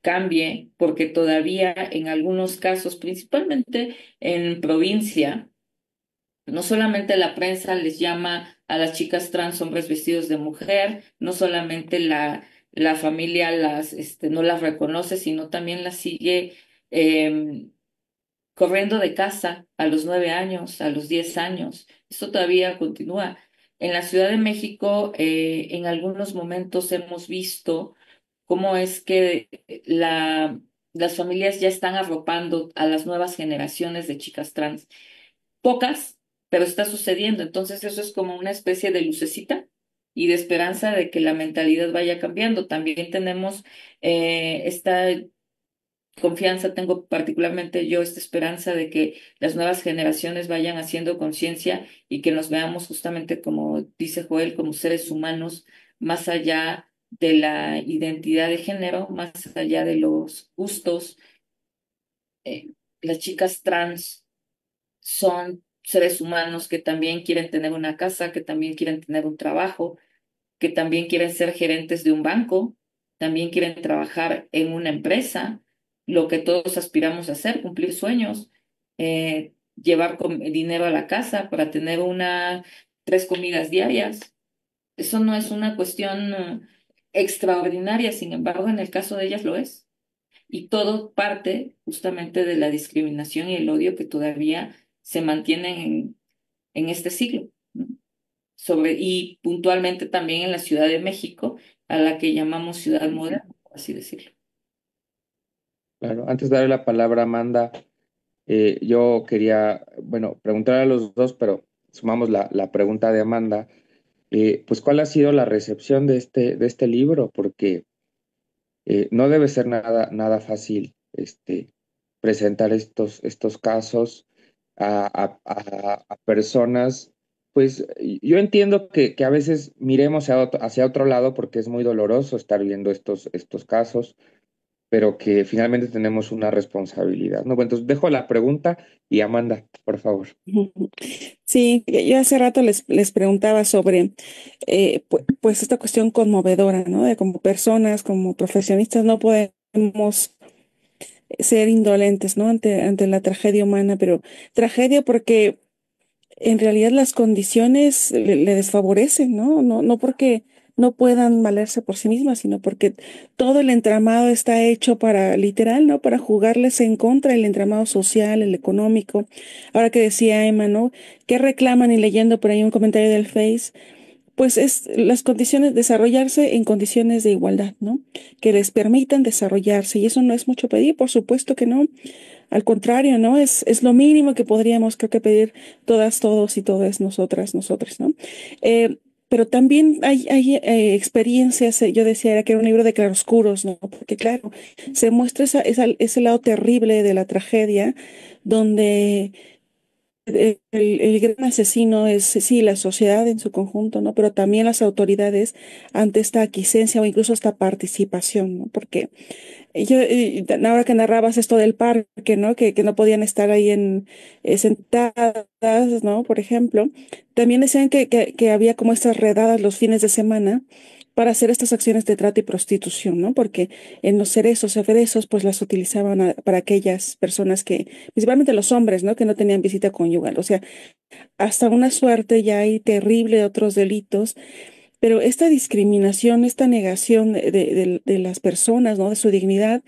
D: cambie, porque todavía en algunos casos, principalmente en provincia, no solamente la prensa les llama a las chicas trans hombres vestidos de mujer, no solamente la familia no las reconoce, sino también las sigue eh, corriendo de casa a los 9 años, a los 10 años. Esto todavía continúa. En la Ciudad de México, en algunos momentos hemos visto cómo es que las familias ya están arropando a las nuevas generaciones de chicas trans. Pocas, pero está sucediendo. Entonces eso es como una especie de lucecita y de esperanza de que la mentalidad vaya cambiando. También tenemos esta confianza, tengo particularmente yo esta esperanza de que las nuevas generaciones vayan haciendo conciencia y que nos veamos justamente como dice Joel, como seres humanos, más allá de la identidad de género, más allá de los gustos. Las chicas trans son seres humanos que también quieren tener una casa, que también quieren tener un trabajo, que también quieren ser gerentes de un banco, también quieren trabajar en una empresa, lo que todos aspiramos a hacer, cumplir sueños, llevar dinero a la casa para tener tres comidas diarias. Eso no es una cuestión extraordinaria, sin embargo, en el caso de ellas lo es. Y todo parte justamente de la discriminación y el odio que todavía se mantienen en este siglo, ¿no? Y puntualmente también en la Ciudad de México, a la que llamamos ciudad moderna, por así decirlo.
A: Claro, antes de darle la palabra a Amanda, yo quería, bueno, preguntar a los dos, pero sumamos la pregunta de Amanda, pues ¿cuál ha sido la recepción de este libro? Porque no debe ser nada fácil presentar estos casos a personas, pues yo entiendo que a veces miremos hacia otro lado porque es muy doloroso estar viendo estos casos, pero que finalmente tenemos una responsabilidad, ¿no? Bueno, entonces dejo la pregunta y Amanda, por favor.
B: Sí, yo hace rato les preguntaba sobre, pues, esta cuestión conmovedora, ¿no? De como personas, como profesionistas, no podemos ser indolentes, ¿no? Ante la tragedia humana, pero tragedia porque en realidad las condiciones le desfavorecen, ¿no? No porque no puedan valerse por sí mismas, sino porque todo el entramado está hecho para, literal, ¿no? Para jugarles en contra, el entramado social, el económico. Ahora que decía Emma, ¿no? ¿Qué reclaman? Y leyendo por ahí un comentario del Face, pues es las condiciones, desarrollarse en condiciones de igualdad, ¿no? Que les permitan desarrollarse. Y eso no es mucho pedir, por supuesto que no. Al contrario, ¿no? Es lo mínimo que podríamos, creo que pedir todas, todos y todas nosotras, nosotros, ¿no? Pero también hay experiencias, yo decía, era que era un libro de claroscuros, ¿no? Porque claro, se muestra ese lado terrible de la tragedia, donde el gran asesino es, sí, la sociedad en su conjunto, ¿no? Pero también las autoridades ante esta aquiescencia o incluso esta participación, ¿no? Porque ahora que narrabas esto del parque, ¿no? Que no podían estar ahí sentadas, ¿no? Por ejemplo, también decían que había como estas redadas los fines de semana para hacer estas acciones de trata y prostitución, ¿no? Porque en los cerezos, pues las utilizaban para aquellas personas que, principalmente los hombres, ¿no? Que no tenían visita conyugal. O sea, hasta una suerte ya hay terrible de otros delitos, pero esta discriminación, esta negación de las personas, ¿no? De su dignidad,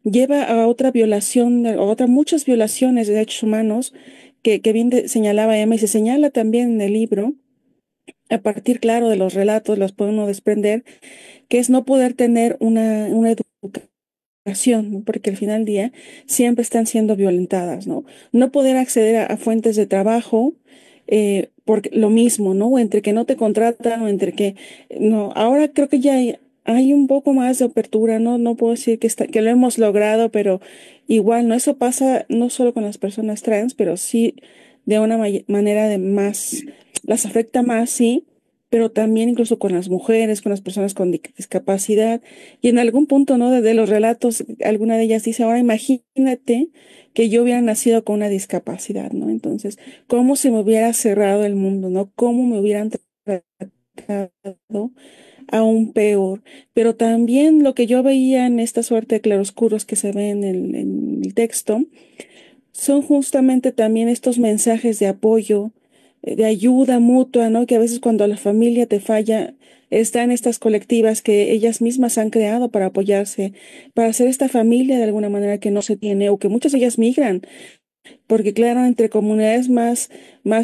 B: lleva a otra violación, a muchas violaciones de derechos humanos que bien señalaba Emma y se señala también en el libro, a partir, claro, de los relatos, los puede uno desprender, que es no poder tener una educación, ¿no? Porque al final del día siempre están siendo violentadas, ¿no? No poder acceder a fuentes de trabajo, porque lo mismo, ¿no? O entre que no te contratan o entre que, no, ahora creo que ya hay un poco más de apertura, ¿no? No puedo decir que lo hemos logrado, pero igual, ¿no? Eso pasa no solo con las personas trans, pero sí de una manera de más, las afecta más, sí, pero también incluso con las mujeres, con las personas con discapacidad. Y en algún punto, ¿no? De los relatos, alguna de ellas dice, ahora imagínate que yo hubiera nacido con una discapacidad, ¿no? Entonces, ¿cómo se me hubiera cerrado el mundo, ¿no? ¿Cómo me hubieran tratado aún peor? Pero también lo que yo veía en esta suerte de claroscuros que se ve en el texto, son justamente también estos mensajes de apoyo, de ayuda mutua, ¿no? Que a veces cuando la familia te falla, están estas colectivas que ellas mismas han creado para apoyarse, para hacer esta familia de alguna manera que no se tiene o que muchas de ellas migran porque claro, entre comunidades más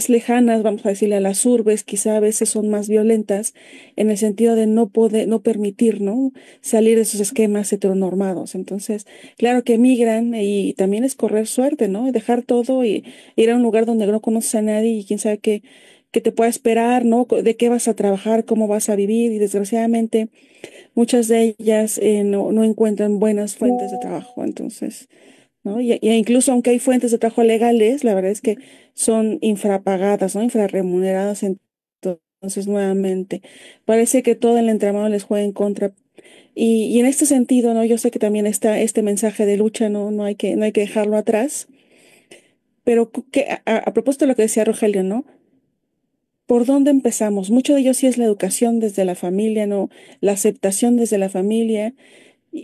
B: lejanas, vamos a decirle a las urbes, quizá a veces son más violentas en el sentido de no poder, no permitir, ¿no? Salir de esos esquemas heteronormados. Entonces, claro que migran y también es correr suerte, ¿no? Dejar todo y ir a un lugar donde no conoces a nadie y quién sabe que te pueda esperar, ¿no? De qué vas a trabajar, cómo vas a vivir y desgraciadamente muchas de ellas no encuentran buenas fuentes de trabajo, entonces, ¿no? Y incluso aunque hay fuentes de trabajo legales, la verdad es que son infrapagadas, ¿no? Infrarremuneradas, entonces nuevamente parece que todo el entramado les juega en contra. Y en este sentido, ¿no? Yo sé que también está este mensaje de lucha, ¿no? No hay que dejarlo atrás, pero a propósito de lo que decía Rogelio, ¿no? ¿Por dónde empezamos? Mucho de ello sí es la educación desde la familia, ¿no? La aceptación desde la familia,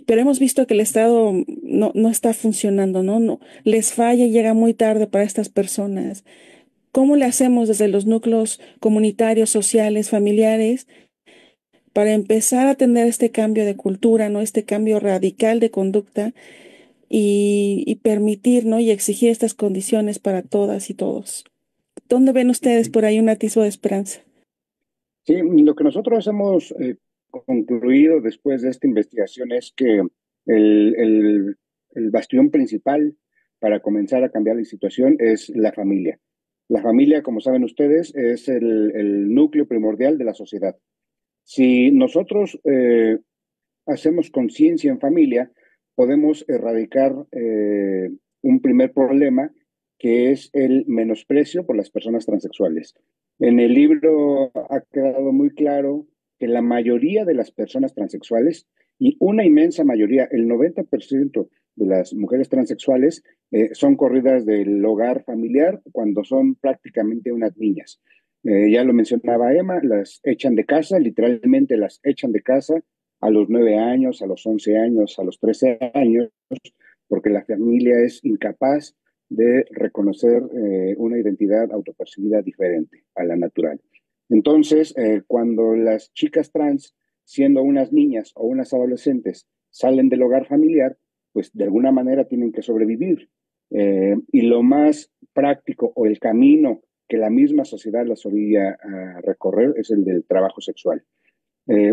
B: pero hemos visto que el Estado no está funcionando, ¿no? No, les falla y llega muy tarde para estas personas. ¿Cómo le hacemos desde los núcleos comunitarios, sociales, familiares, para empezar a tener este cambio de cultura, ¿no? Este cambio radical de conducta y permitir, ¿no? Y exigir estas condiciones para todas y todos? ¿Dónde ven ustedes por ahí un atisbo de esperanza?
C: Sí, lo que nosotros hemos concluido después de esta investigación es que el, el, el bastión principal para comenzar a cambiar la situación es la familia. La familia, como saben ustedes, es el núcleo primordial de la sociedad. Si nosotros hacemos conciencia en familia, podemos erradicar un primer problema que es el menosprecio por las personas transexuales. En el libro ha quedado muy claro que la mayoría de las personas transexuales y una inmensa mayoría, el 90% de las mujeres transexuales, son corridas del hogar familiar cuando son prácticamente unas niñas. Ya lo mencionaba Emma, las echan de casa, literalmente las echan de casa a los 9 años, a los 11 años, a los 13 años, porque la familia es incapaz de reconocer una identidad autopercibida diferente a la natural. Entonces, cuando las chicas trans, siendo unas niñas o unas adolescentes, salen del hogar familiar, pues de alguna manera tienen que sobrevivir. Y lo más práctico o el camino que la misma sociedad las orilla a recorrer es el del trabajo sexual.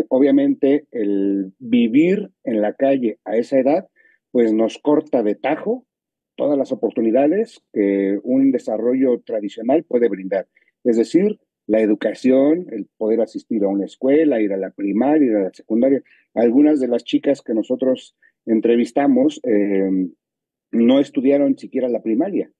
C: Obviamente, el vivir en la calle a esa edad, pues nos corta de tajo todas las oportunidades que un desarrollo tradicional puede brindar. Es decir, la educación, el poder asistir a una escuela, ir a la primaria, ir a la secundaria. Algunas de las chicas que nosotros entrevistamos no estudiaron siquiera la primaria.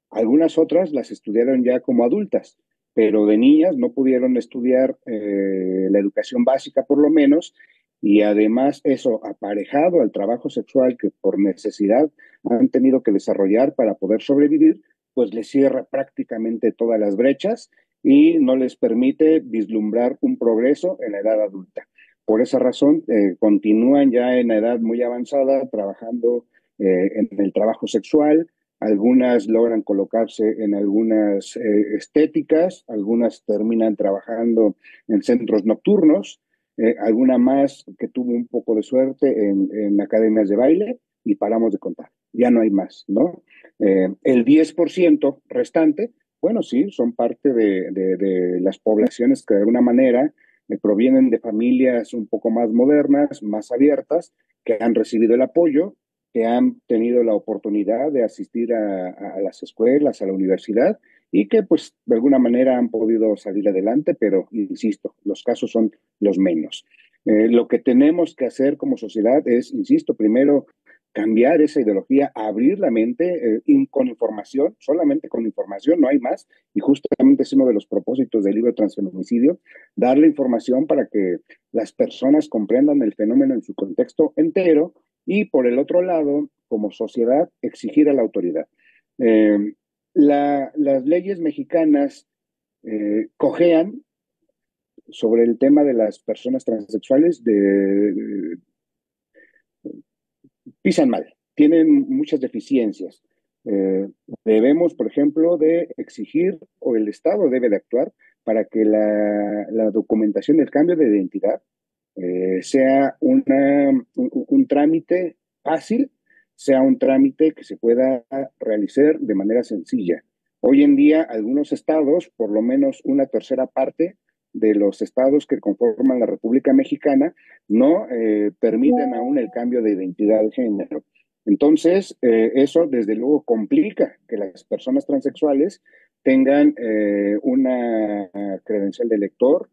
C: Algunas otras las estudiaron ya como adultas, pero de niñas no pudieron estudiar la educación básica por lo menos, y además eso aparejado al trabajo sexual que por necesidad han tenido que desarrollar para poder sobrevivir, pues les cierra prácticamente todas las brechas y no les permite vislumbrar un progreso en la edad adulta. Por esa razón, continúan ya en la edad muy avanzada trabajando en el trabajo sexual. Algunas logran colocarse en algunas estéticas, algunas terminan trabajando en centros nocturnos, alguna más que tuvo un poco de suerte en academias de baile y paramos de contar. Ya no hay más, ¿no? El 10% restante, bueno, sí, son parte de las poblaciones que de alguna manera provienen de familias un poco más modernas, más abiertas, que han recibido el apoyo, que han tenido la oportunidad de asistir a las escuelas, a la universidad y que pues de alguna manera han podido salir adelante, pero insisto, los casos son los menos. Lo que tenemos que hacer como sociedad es, insisto, primero cambiar esa ideología, abrir la mente con información, solamente con información, no hay más, y justamente es uno de los propósitos del libro Transfeminicidio, darle información para que las personas comprendan el fenómeno en su contexto entero y por el otro lado, como sociedad, exigir a la autoridad. Eh, las leyes mexicanas cojean sobre el tema de las personas transexuales, pisan mal, tienen muchas deficiencias. Eh, Debemos, por ejemplo, de exigir, o el Estado debe de actuar para que la documentación del cambio de identidad sea un trámite fácil, sea un trámite que se pueda realizar de manera sencilla. Hoy en día, algunos estados, por lo menos una tercera parte de los estados que conforman la República Mexicana, no permiten aún el cambio de identidad de género. Entonces, eso desde luego complica que las personas transexuales tengan una credencial de lector,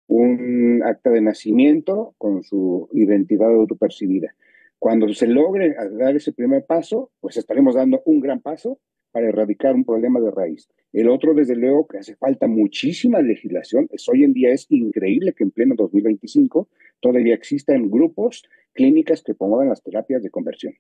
C: un acta de nacimiento con su identidad autopercibida. Cuando se logre dar ese primer paso, pues estaremos dando un gran paso para erradicar un problema de raíz. El otro, desde luego, que hace falta muchísima legislación. Hoy en día es increíble que en pleno 2025 todavía existan grupos, clínicas que promuevan las terapias de conversión.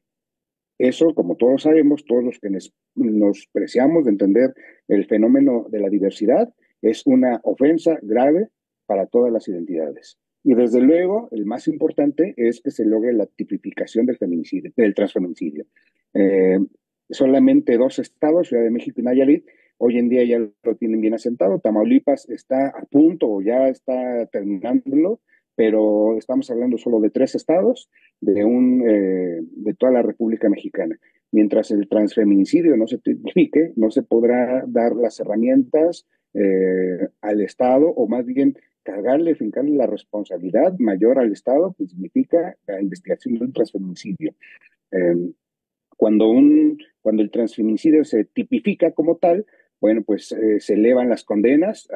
C: Eso, como todos sabemos, todos los que nos preciamos de entender el fenómeno de la diversidad, es una ofensa grave para todas las identidades. Y desde luego, el más importante es que se logre la tipificación del feminicidio, del transfeminicidio. Eh, Solamente 2 estados, Ciudad de México y Nayarit, hoy en día ya lo tienen bien asentado. Tamaulipas está a punto o ya está terminándolo, pero estamos hablando solo de 3 estados de toda la República Mexicana. Mientras el transfeminicidio no se tipifique, no se podrá dar las herramientas al Estado, o más bien fincarle la responsabilidad mayor al Estado, que significa la investigación de un transfeminicidio. Eh, cuando el transfeminicidio se tipifica como tal, bueno, pues se elevan las condenas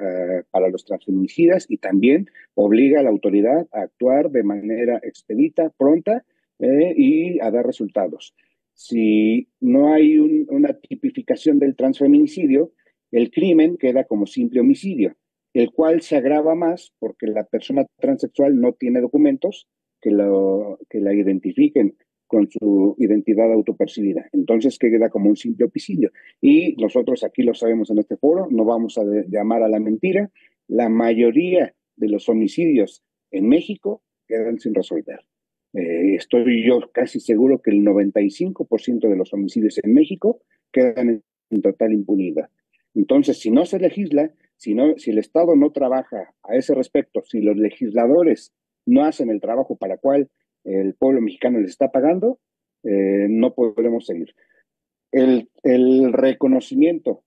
C: para los transfeminicidas, y también obliga a la autoridad a actuar de manera expedita, pronta, y a dar resultados. Si no hay una tipificación del transfeminicidio, el crimen queda como simple homicidio, el cual se agrava más porque la persona transexual no tiene documentos que la identifiquen con su identidad autopercibida. Entonces queda como un simple homicidio. Y nosotros aquí lo sabemos en este foro, no vamos a llamar a la mentira, la mayoría de los homicidios en México quedan sin resolver. Estoy yo casi seguro que el 95% de los homicidios en México quedan en total impunidad. Entonces, si no se legisla, si el Estado no trabaja a ese respecto, si los legisladores no hacen el trabajo para el cual el pueblo mexicano les está pagando, no podremos seguir. El reconocimiento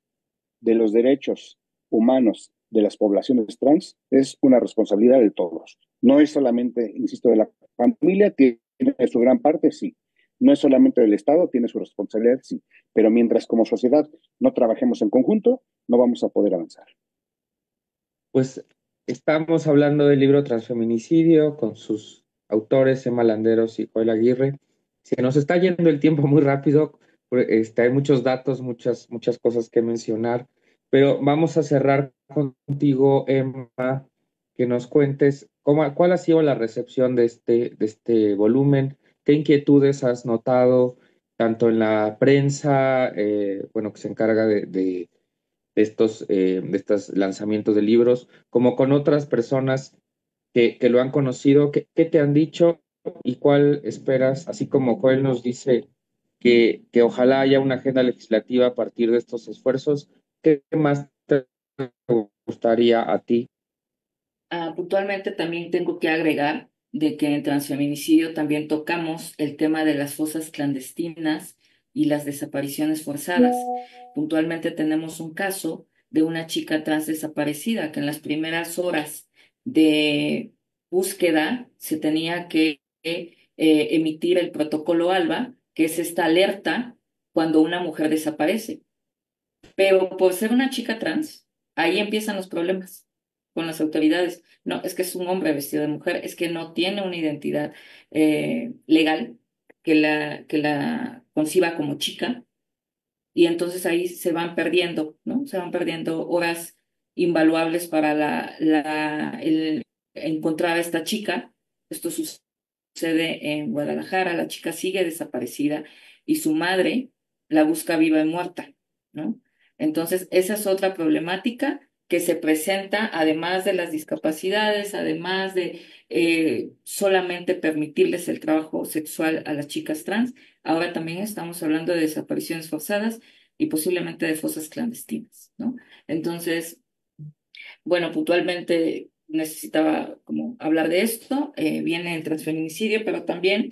C: de los derechos humanos de las poblaciones trans es una responsabilidad de todos. No es solamente, insisto, de la familia, tiene su gran parte, sí. No es solamente del Estado, tiene su responsabilidad, sí. Pero mientras como sociedad no trabajemos en conjunto, no vamos a poder avanzar.
A: Pues estamos hablando del libro Transfeminicidio con sus autores Emma Landeros y Joel Aguirre. Se nos está yendo el tiempo muy rápido, hay muchos datos, muchas cosas que mencionar, pero vamos a cerrar contigo, Emma, que nos cuentes cuál ha sido la recepción de este volumen, qué inquietudes has notado, tanto en la prensa, bueno, que se encarga de estos lanzamientos de libros, como con otras personas que lo han conocido. ¿Qué te han dicho y cuál esperas? Así como Joel nos dice que ojalá haya una agenda legislativa a partir de estos esfuerzos, ¿qué más te gustaría a ti?
D: Puntualmente también tengo que agregar de que en transfeminicidio también tocamos el tema de las fosas clandestinas y las desapariciones forzadas. Puntualmente tenemos un caso de una chica trans desaparecida que en las primeras horas de búsqueda se tenía que emitir el protocolo ALBA, que es esta alerta cuando una mujer desaparece. Pero por ser una chica trans, ahí empiezan los problemas con las autoridades. No, es que es un hombre vestido de mujer, es que no tiene una identidad legal que la conciba como chica, y entonces ahí se van perdiendo, ¿no? Se van perdiendo horas invaluables para el encontrar a esta chica. Esto sucede en Guadalajara, la chica sigue desaparecida y su madre la busca viva y muerta, ¿no? Entonces, esa es otra problemática que se presenta, además de las discapacidades, además de solamente permitirles el trabajo sexual a las chicas trans. Ahora también estamos hablando de desapariciones forzadas y posiblemente de fosas clandestinas, ¿no? Entonces, bueno, puntualmente necesitaba como hablar de esto. Viene el transfeminicidio, pero también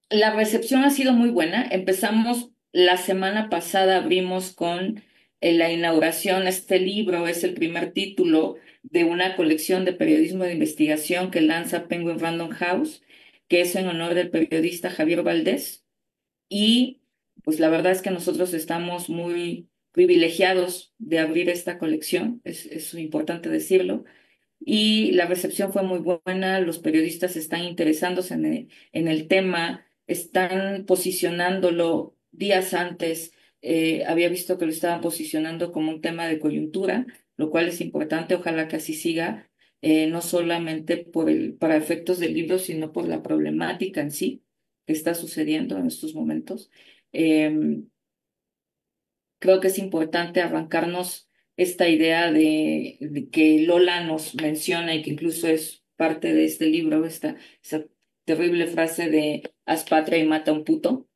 D: la recepción ha sido muy buena. Empezamos la semana pasada, abrimos con la inauguración. Este libro es el primer título de una colección de periodismo de investigación que lanza Penguin Random House, que es en honor del periodista Javier Valdés. Y pues la verdad es que nosotros estamos muy privilegiados de abrir esta colección, es importante decirlo, y la recepción fue muy buena, los periodistas están interesándose en el tema, están posicionándolo días antes, había visto que lo estaban posicionando como un tema de coyuntura, lo cual es importante, ojalá que así siga, no solamente para efectos del libro, sino por la problemática en sí que está sucediendo en estos momentos. Em, Creo que es importante arrancarnos esta idea de que Lola nos menciona y que incluso es parte de este libro, esa terrible frase de haz patria y mata a un puto.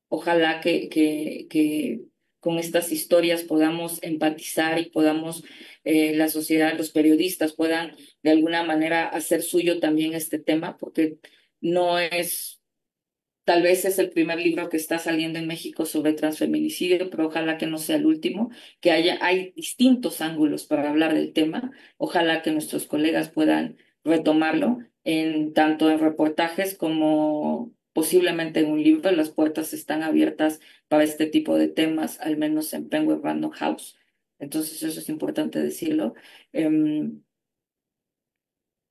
D: Ojalá que con estas historias podamos empatizar y podamos, la sociedad, los periodistas puedan de alguna manera hacer suyo también este tema, porque no es. Tal vez es el primer libro que está saliendo en México sobre transfeminicidio, pero ojalá que no sea el último, hay distintos ángulos para hablar del tema. Ojalá que nuestros colegas puedan retomarlo tanto en reportajes como posiblemente en un libro. Las puertas están abiertas para este tipo de temas, al menos en Penguin Random House. Entonces, eso es importante decirlo. Em,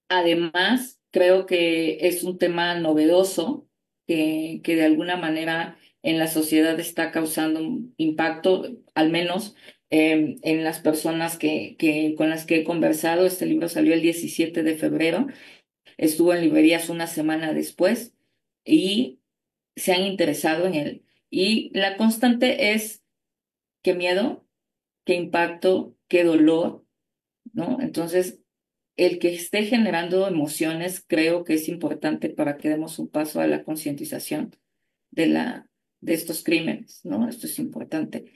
D: Además, creo que es un tema novedoso que de alguna manera en la sociedad está causando un impacto, al menos en las personas con las que he conversado. Este libro salió el 17 de febrero, estuvo en librerías una semana después y se han interesado en él. Y la constante es qué miedo, qué impacto, qué dolor, ¿no? Entonces, el que esté generando emociones creo que es importante para que demos un paso a la concientización de de estos crímenes, ¿no? Esto es importante.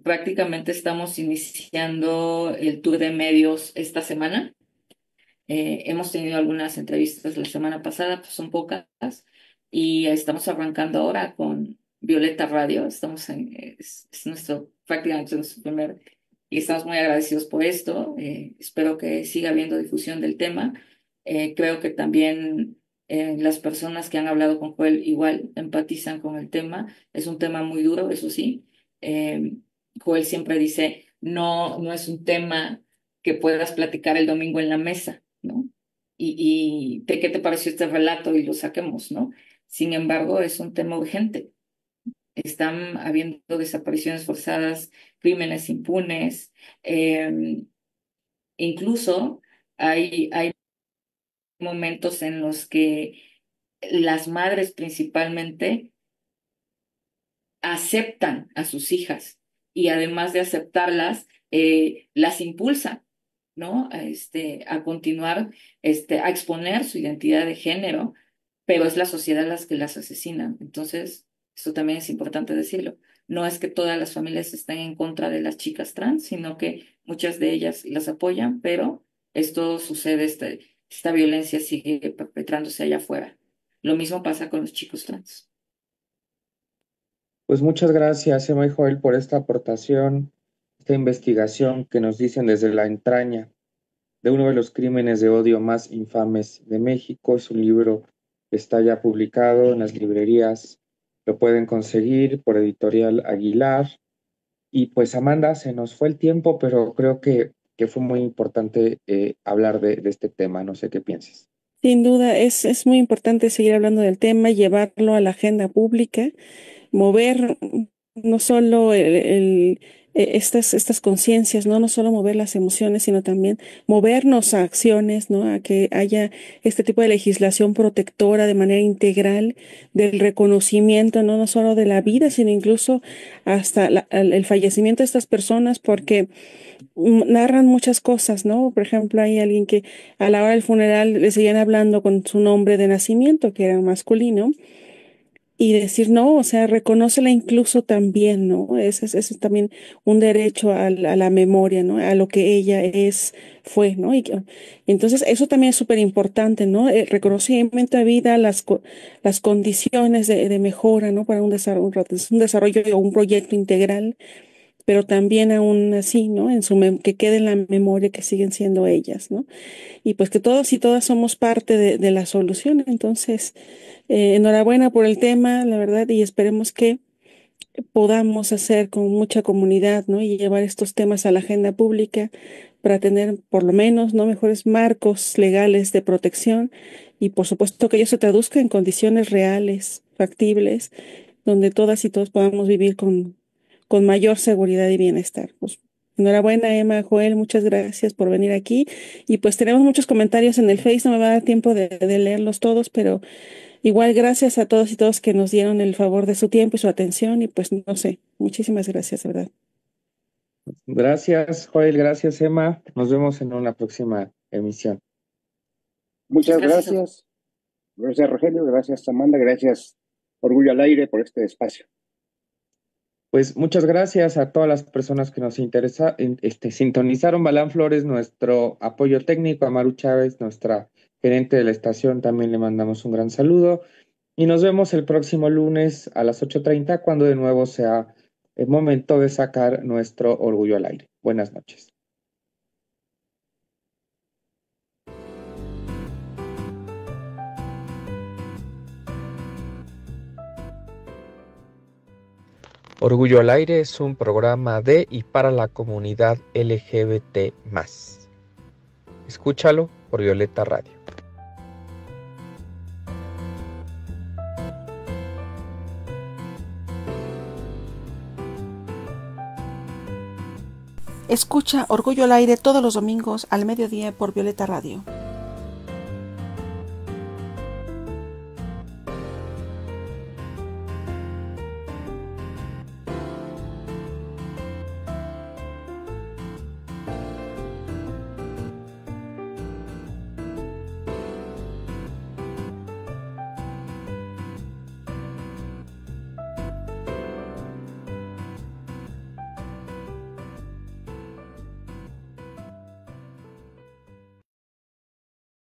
D: Prácticamente estamos iniciando el tour de medios esta semana. Hemos tenido algunas entrevistas la semana pasada, pues son pocas, y estamos arrancando ahora con Violeta Radio. Es prácticamente nuestro primer, y estamos muy agradecidos por esto. Espero que siga habiendo difusión del tema. Creo que también las personas que han hablado con Joel igual empatizan con el tema. Es un tema muy duro, eso sí. Eh, Joel siempre dice, no, no es un tema que puedas platicar el domingo en la mesa, ¿no? Y de qué te pareció este relato y lo saquemos, ¿no? Sin embargo, es un tema urgente. Están habiendo desapariciones forzadas, crímenes impunes, incluso hay momentos en los que las madres principalmente aceptan a sus hijas y además de aceptarlas, las impulsan, ¿no? A continuar, a exponer su identidad de género, pero es la sociedad las que las asesinan. Entonces, eso también es importante decirlo. No es que todas las familias estén en contra de las chicas trans, sino que muchas de ellas las apoyan, pero esto sucede, esta violencia sigue perpetrándose allá afuera. Lo mismo pasa con los chicos trans.
A: Pues muchas gracias, Emma y Joel, por esta aportación, esta investigación que nos dicen desde la entraña de uno de los crímenes de odio más infames de México. Es un libro que está ya publicado en las librerías, lo pueden conseguir por Editorial Aguilar. Y pues Amanda, se nos fue el tiempo, pero creo que fue muy importante hablar de este tema, no sé qué pienses.
B: Sin duda, es muy importante seguir hablando del tema, llevarlo a la agenda pública, mover no solo estas conciencias, ¿no? No solo mover las emociones, sino también movernos a acciones, ¿no? A que haya este tipo de legislación protectora de manera integral del reconocimiento, ¿no? No solo de la vida, sino incluso hasta el fallecimiento de estas personas, porque narran muchas cosas, ¿no? Por ejemplo, hay alguien que a la hora del funeral le seguían hablando con su nombre de nacimiento, que era masculino, y decir, no, o sea, reconócela incluso también, ¿no? Es también un derecho a la memoria, ¿no? A lo que ella fue, ¿no? Entonces, eso también es súper importante, ¿no? El reconocimiento de vida, las condiciones de mejora, ¿no? Para un desarrollo o un proyecto integral, pero también aún así, ¿no? Que quede en la memoria que siguen siendo ellas, ¿no? Y pues que todos y todas somos parte de la solución. Entonces, enhorabuena por el tema, la verdad, y esperemos que podamos hacer con mucha comunidad, ¿no? Y llevar estos temas a la agenda pública para tener por lo menos, ¿no? Mejores marcos legales de protección y por supuesto que ello se traduzca en condiciones reales, factibles, donde todas y todos podamos vivir con mayor seguridad y bienestar. Pues, enhorabuena, Emma, Joel, muchas gracias por venir aquí. Y pues tenemos muchos comentarios en el Face, no me va a dar tiempo de leerlos todos, pero igual gracias a todos y todas que nos dieron el favor de su tiempo y su atención y pues no sé, muchísimas gracias, de verdad.
A: Gracias, Joel, gracias, Emma. Nos vemos en una próxima emisión.
C: Muchas
D: Gracias.
C: gracias. Gracias, Rogelio. Gracias, Amanda. Gracias, Orgullo al Aire, por este espacio.
A: Pues muchas gracias a todas las personas que nos sintonizaron. Balán Flores, nuestro apoyo técnico, a Maru Chávez, nuestra gerente de la estación, también le mandamos un gran saludo. Y nos vemos el próximo lunes a las 8:30, cuando de nuevo sea el momento de sacar nuestro orgullo al aire. Buenas noches. Orgullo al Aire es un programa de y para la comunidad LGBT+. Escúchalo por Violeta Radio.
B: Escucha Orgullo al Aire todos los domingos al mediodía por Violeta Radio.